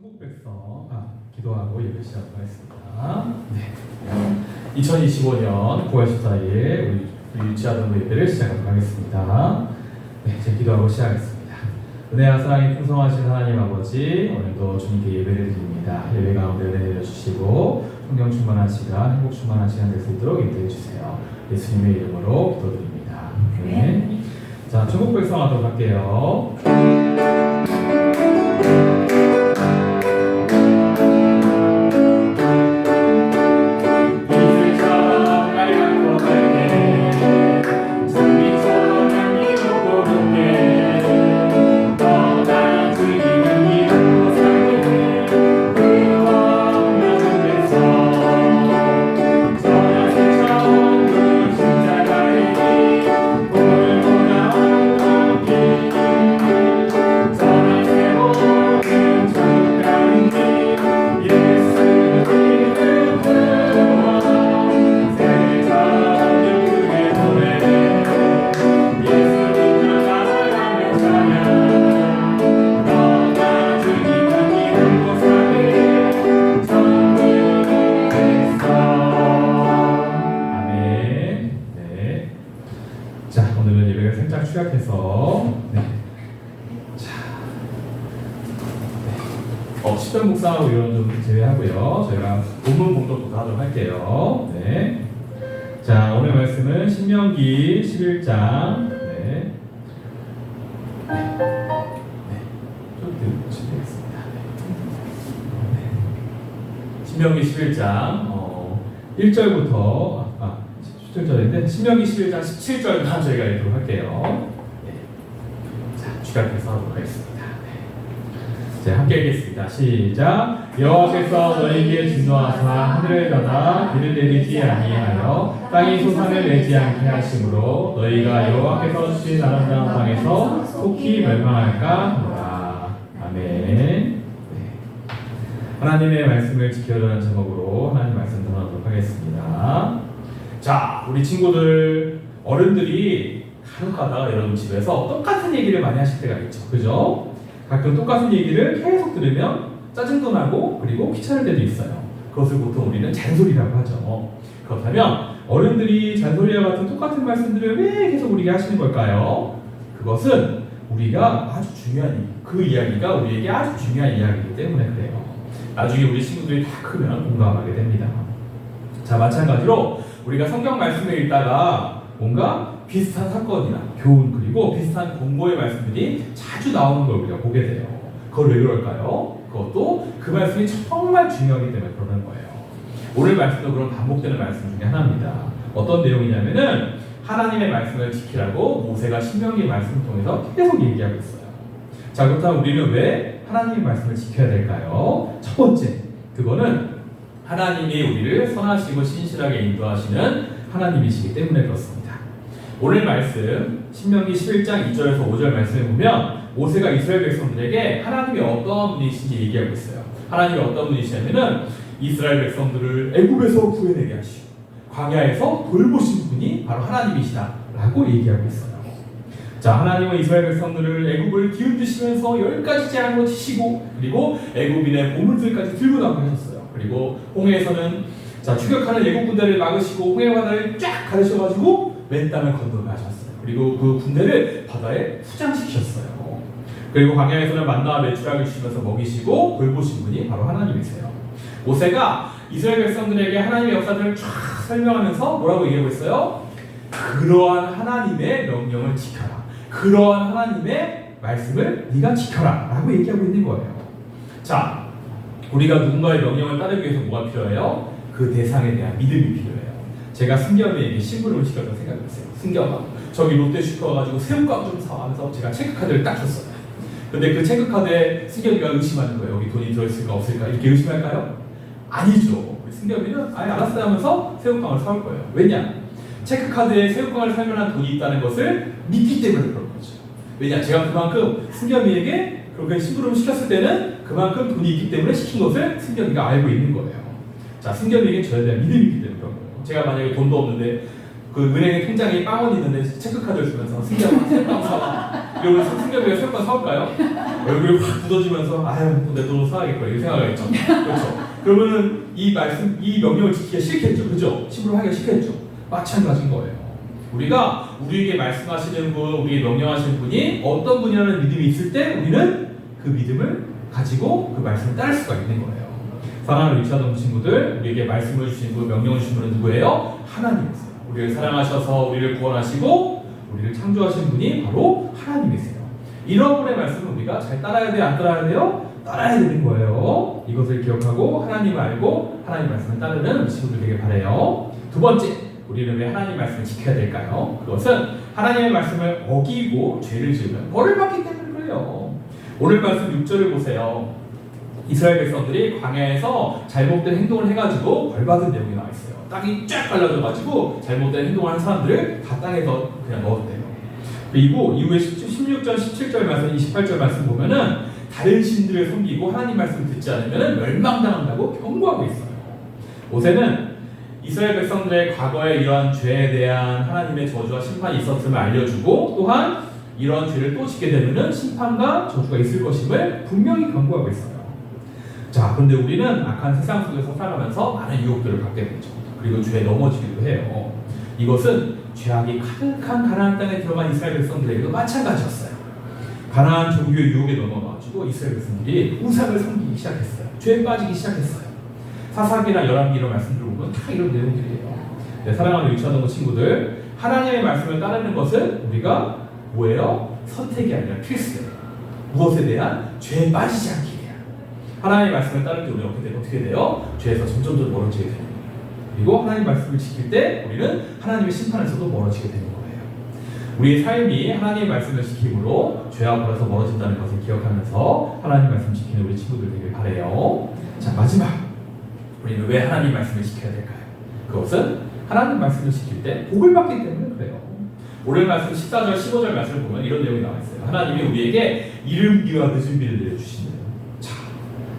천국 백성 기도하고 예배 시작하도록 하겠습니다. 네. 2025년 9월 14일 우리 유치아동부 예배를 시작하도록 하겠습니다. 네, 이제 기도하고 시작하겠습니다. 은혜와 사랑이 풍성하신 하나님 아버지, 오늘도 주님께 예배를 드립니다. 예배 가운데 은혜 내려주시고 성경 충만한 시간, 행복 충만한 시간 될 수 있도록 인도해 주세요. 예수님의 이름으로 기도드립니다. 네. 자, 천국 백성 하도록 할게요. 시작해서 시편 묵상하고 이런 좀 제외하고요. 저희가 본문 공독부터 하도록 할게요. 네. 자, 오늘 말씀은 신명기 11장. 좀 준비하겠습니다. 신명기 11장 1절부터 17절인데 신명기 11장 17절만 저희가 읽도록 할게요. 자, 주각해서 하도록 하겠습니다. 자, 함께 읽겠습니다. 시작. 여호와께서 너희에게 진노하사 하늘을 닫아 비를 내리지 아니하여 땅이 소산을 내지 않게 하심으로 너희가 여호와께서 주신 아름다운 땅에서 속히 멸망할까 하노라. 아멘. 하나님의 말씀을 지켜라는 제목으로 하나님 말씀 전하도록 하겠습니다. 자, 우리 친구들, 어른들이 간혹 가다가 여러분 집에서 똑같은 얘기를 많이 하실 때가 있죠. 그죠? 가끔 똑같은 얘기를 계속 들으면 짜증도 나고 그리고 귀찮을 때도 있어요. 그것을 보통 우리는 잔소리라고 하죠. 그렇다면 어른들이 잔소리와 같은 똑같은 말씀들을 왜 계속 우리에게 하시는 걸까요? 그것은 우리가 아주 중요한, 그 이야기가 우리에게 아주 중요한 이야기이기 때문에 그래요. 나중에 우리 친구들이 다 크면 공감하게 됩니다. 자, 마찬가지로 우리가 성경 말씀을 읽다가 뭔가 비슷한 사건이나 교훈 그리고 비슷한 공고의 말씀들이 자주 나오는 걸 우리가 보게 돼요. 그걸 왜 그럴까요? 그것도 그 말씀이 정말 중요하기 때문에 그러는 거예요. 오늘 말씀도 그런 반복되는 말씀 중에 하나입니다. 어떤 내용이냐면은 하나님의 말씀을 지키라고 모세가 신명기 말씀을 통해서 계속 얘기하고 있어요. 자, 그렇다면 우리는 왜 하나님의 말씀을 지켜야 될까요? 첫 번째, 그거는 하나님이 우리를 선하시고 신실하게 인도하시는 하나님이시기 때문에 그렇습니다. 오늘 말씀 신명기 11장 2절에서 5절 말씀을 보면 모세가 이스라엘 백성들에게 하나님이 어떤 분이신지 얘기하고 있어요. 하나님이 어떤 분이시냐면은 이스라엘 백성들을 애굽에서 구해내게 하시고 광야에서 돌보신 분이 바로 하나님이시다라고 얘기하고 있어요. 자, 하나님은 이스라엘 백성들을 애굽을 뒤흔드시면서 10가지 재앙으로 치시고 그리고 애굽인의 보물들까지 들고 나오게 하셨어요. 그리고 홍해에서는 추격하는 애국 군대를 막으시고 홍해 바다를 쫙 가르셔가지고 맨 땅을 건너게 하셨어요. 그리고 그 군대를 바다에 후장시키셨어요. 그리고 광야에서는 만나와 메추라기를 주시면서 먹이시고 돌보신 분이 바로 하나님이세요. 모세가 이스라엘 백성들에게 하나님의 역사들을 쫙 설명하면서 뭐라고 얘기하고 있어요? 그러한 하나님의 명령을 지켜라. 그러한 하나님의 말씀을 네가 지켜라 라고 얘기하고 있는 거예요. 자, 우리가 누군가의 명령을 따르기 위해서 뭐가 필요해요? 그 대상에 대한 믿음이 필요해요. 제가 승겸이에게 심부름을 시켰던 생각이 있어요. 승겸아, 저기 롯데슈퍼 가가지고 새우깡 좀 사 하면서 제가 체크카드를 딱 줬어요. 근데 그 체크카드에 승겸이가 의심하는 거예요. 여기 돈이 들어있을까 없을까 이렇게 의심할까요? 아니죠. 승겸이는 아예 알았어요 하면서 새우깡을 사올 거예요. 왜냐? 체크카드에 새우깡을 살만한 돈이 있다는 것을 믿기 때문에 그런 거죠. 왜냐? 제가 그만큼 승겸이에게 그렇게 심부름을 시켰을 때는 그만큼 돈이 있기 때문에 시킨 것을 승겸이가 알고 있는 거예요. 자, 승겸이에게 저에 대한 믿음이 있기 때문에 그런 거예요. 제가 만약에 돈도 없는데 그 은행에 통장에 빵원이 있는데 체크카드를 주면서 승겸아 새우깡 사와 여러분 승경이가 새우깡 사올까요? 얼굴이 확 굳어지면서 아유 내 돈으로 사야겠구나 이렇게 생각하겠죠. 그렇죠. 그러면은 이 말씀, 이 명령을 지키기가 싫겠죠. 그죠? 심부름 하기가 싫겠죠. 마찬가지인 거예요. 우리가 우리에게 말씀하시는 분, 우리에게 명령하시는 분이 어떤 분이라는 믿음이 있을 때 우리는 그 믿음을 가지고 그 말씀을 따를 수가 있는 거예요. 사랑하는 유치하던 친구들, 우리에게 말씀을 주신 분, 명령을 주신 분은 누구예요? 하나님이세요. 우리를 사랑하셔서 우리를 구원하시고 우리를 창조하신 분이 바로 하나님이세요. 이런 분의 말씀을 우리가 잘 따라야 돼요? 안 따라야 돼요? 따라야 되는 거예요. 이것을 기억하고 하나님을 알고 하나님 말씀을 따르는 친구들 되길 바라요. 두 번째, 우리는 왜 하나님 말씀을 지켜야 될까요? 그것은 하나님의 말씀을 어기고 죄를 지으면 벌을 받기 때문에 그래요. 오늘 말씀 6절을 보세요. 이스라엘 백성들이 광야에서 잘못된 행동을 해가지고 벌받은 내용이 나와 있어요. 땅이 쫙 갈라져가지고 잘못된 행동을 한 사람들을 다 땅에서 그냥 넣었대요. 그리고 이후에 16절, 17절 말씀, 28절 말씀 보면은 다른 신들을 섬기고 하나님 말씀을 듣지 않으면 멸망당한다고 경고하고 있어요. 모세는 이스라엘 백성들의 과거에 이러한 죄에 대한 하나님의 저주와 심판이 있었음을 알려주고 또한 이러한 죄를 또 짓게 되면 심판과 저주가 있을 것임을 분명히 경고하고 있어요. 자, 그런데 우리는 악한 세상 속에서 살아가면서 많은 유혹들을 받게 되죠. 그리고 죄에 넘어지기도 해요. 이것은 죄악이 가득한 가나안 땅에 들어간 이스라엘 백성들에게도 마찬가지였어요. 가나안 종교의 유혹에 넘어가지고 이스라엘 백성들이 우상을 섬기기 시작했어요. 죄에 빠지기 시작했어요. 사사기나 열왕기 이런 말씀들 보면 다 이런 내용들이에요. 네, 사랑하는 유치하던 친구들, 하나님의 말씀을 따르는 것은 우리가 뭐예요? 선택이 아니라 필수예요. 무엇에 대한? 죄에 빠지지 않기 위한. 하나님의 말씀을 따를 때 우리가 어떻게 돼요? 죄에서 점점 멀어지게 되는 거예요. 그리고 하나님의 말씀을 지킬 때 우리는 하나님의 심판에서도 멀어지게 되는 거예요. 우리의 삶이 하나님의 말씀을 지킴으로 죄와 벌에서 멀어진다는 것을 기억하면서 하나님의 말씀 지키는 우리 친구들 되길 바라요. 자, 마지막, 우리는 왜 하나님의 말씀을 지켜야 될까요? 그것은 하나님의 말씀을 지킬 때 복을 받기 때문에 그래요. 오늘 말씀 14절, 15절 말씀을 보면 이런 내용이 나와 있어요. 하나님이 우리에게 이른 비와 늦은 비를 내려주신대요. 자,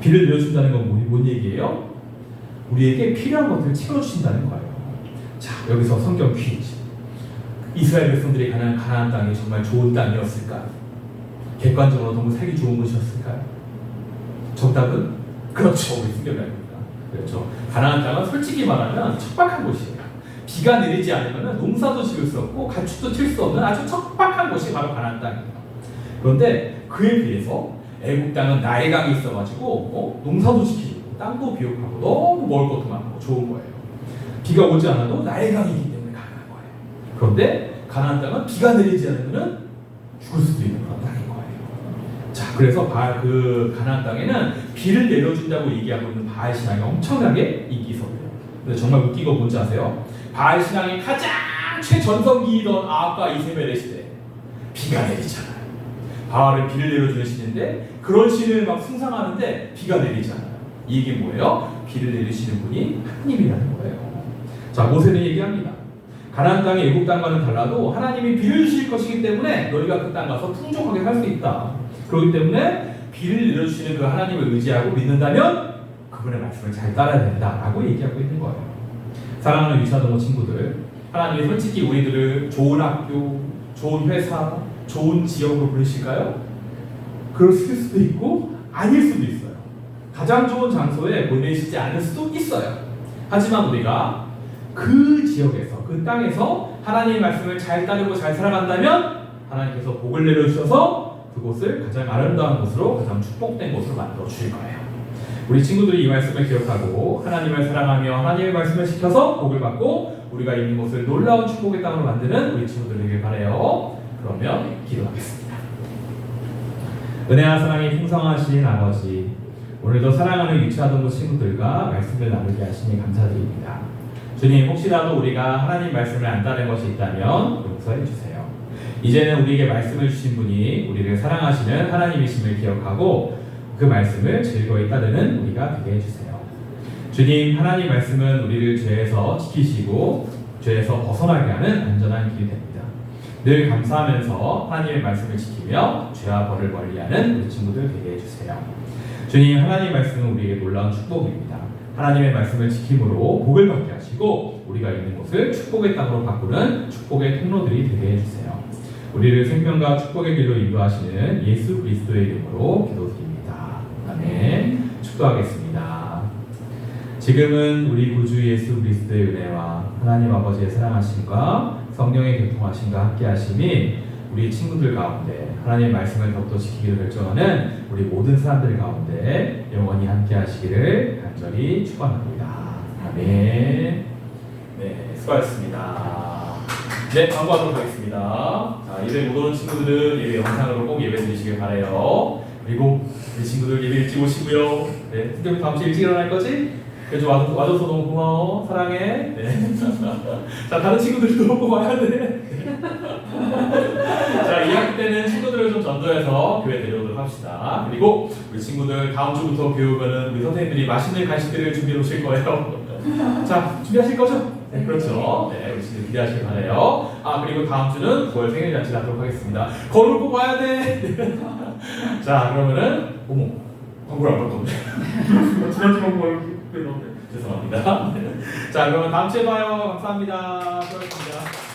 비를 내려준다는 건 뭔 얘기예요? 우리에게 필요한 것들을 채워주신다는 거예요. 자, 여기서 성경 퀴즈. 이스라엘 백성들이 가는 가나안 땅이 정말 좋은 땅이었을까요? 객관적으로 너무 살기 좋은 곳이었을까요? 정답은 그렇죠. 우리 성경입니다. 그렇죠. 가나안 땅은 솔직히 말하면 척박한 곳이에요. 비가 내리지 않으면 농사도 지을 수 없고 가축도 칠 수 없는 아주 척박한 곳이 바로 가나안 땅이에요. 그런데 그에 비해서 애국 땅은 나일강이 있어가지고 농사도 지키고 땅도 비옥하고 너무 먹을 것도 많고 좋은 거예요. 비가 오지 않아도 나일강이기 때문에 가능한 거예요. 그런데 가나안 땅은 비가 내리지 않으면 죽을 수도 있는 그런 땅인 거예요. 자, 그래서 그 가나안 땅에는 비를 내려준다고 얘기하고 있는 바알 신앙이 엄청나게 인기 있었대요. 근데 정말 웃긴 거 뭔지 아세요? 바알 신앙이 가장 최전성기이던 아합과 이세벨의 시대, 비가 내리잖아요. 바알은 비를 내려주는 신인데 그런 신을 막 숭상하는데 비가 내리잖아요. 이게 뭐예요? 비를 내리시는 분이 하나님이라는 거예요. 자, 모세는 얘기합니다. 가나안 땅이 애국 땅과는 달라도 하나님이 비를 주실 것이기 때문에 너희가 그 땅 가서 풍족하게 살 수 있다. 그렇기 때문에 비를 내려주시는 그 하나님을 의지하고 믿는다면 그분의 말씀을 잘 따라야 된다라고 얘기하고 있는 거예요. 사랑하는 유치하던 친구들, 하나님이 솔직히 우리들을 좋은 학교, 좋은 회사, 좋은 지역으로 부르실까요? 그럴 수도 있고 아닐 수도 있어요. 가장 좋은 장소에 보내시지 않을 수도 있어요. 하지만 우리가 그 지역에서, 그 땅에서 하나님의 말씀을 잘 따르고 잘 살아간다면 하나님께서 복을 내려주셔서 그곳을 가장 아름다운 곳으로, 가장 축복된 곳으로 만들어 주실 거예요. 우리 친구들이 이 말씀을 기억하고 하나님을 사랑하며 하나님의 말씀을 지켜서 복을 받고 우리가 있는 곳을 놀라운 축복의 땅으로 만드는 우리 친구들 되길 바라요. 그러면 기도하겠습니다. 은혜와 사랑이 풍성하신 아버지, 오늘도 사랑하는 유치아동부 친구들과 말씀을 나누게 하시니 감사드립니다. 주님, 혹시라도 우리가 하나님 말씀을 안 따른 것이 있다면 용서해 주세요. 이제는 우리에게 말씀을 주신 분이 우리를 사랑하시는 하나님이심을 기억하고 그 말씀을 즐거이 따르는 우리가 되게 해주세요. 주님, 하나님 말씀은 우리를 죄에서 지키시고 죄에서 벗어나게 하는 안전한 길이 됩니다. 늘 감사하면서 하나님의 말씀을 지키며 죄와 벌을 멀리하는 우리 친구들 되게 해주세요. 주님, 하나님 말씀은 우리에게 놀라운 축복입니다. 하나님의 말씀을 지킴으로 복을 받게 하시고 우리가 있는 곳을 축복의 땅으로 바꾸는 축복의 통로들이 되게 해주세요. 우리를 생명과 축복의 길로 인도하시는 예수 그리스도의 이름으로 기도드립니다. 아멘. 축도하겠습니다. 지금은 우리 구주 예수 그리스도의 은혜와 하나님 아버지의 사랑하심과 성령의 교통하심과 함께하심이 우리 친구들 가운데 하나님의 말씀을 더욱더 지키기로 결정하는 우리 모든 사람들 가운데 영원히 함께하시기를 간절히 축원합니다. 아멘. 네, 수고하셨습니다. 네, 광고하도록 하겠습니다. 자, 예배 못 오는 친구들은 예배 영상으로 꼭 예배 드리시길 바라요. 그리고 우리 친구들 예배 일찍 오시고요. 네, 특별히 다음 주에 일찍 일어날 거지? 그래서 와줘서 너무 고마워. 사랑해. 네. 자, 다른 친구들도 꼭 와야 돼. 자, 2학기 때는 친구들을 좀 전도해서 교회 데려오도록 합시다. 그리고 우리 친구들 다음 주부터 교육은 우리 선생님들이 맛있는 간식들을 준비해 놓으실 거예요. 자, 준비하실 거죠? 네, 그렇죠. 네, 우리 친구들 기대하시길 바라요. 아, 그리고 다음 주는 9월 생일잔치를 하도록 하겠습니다. 거울 꼭 와야 돼. 자, 그러면은 어머, 광고를 안 볼 건데. 지난주 광고를 죄송합니다. 자, 그러면 다음 주에 봐요. 감사합니다. 수고하셨습니다.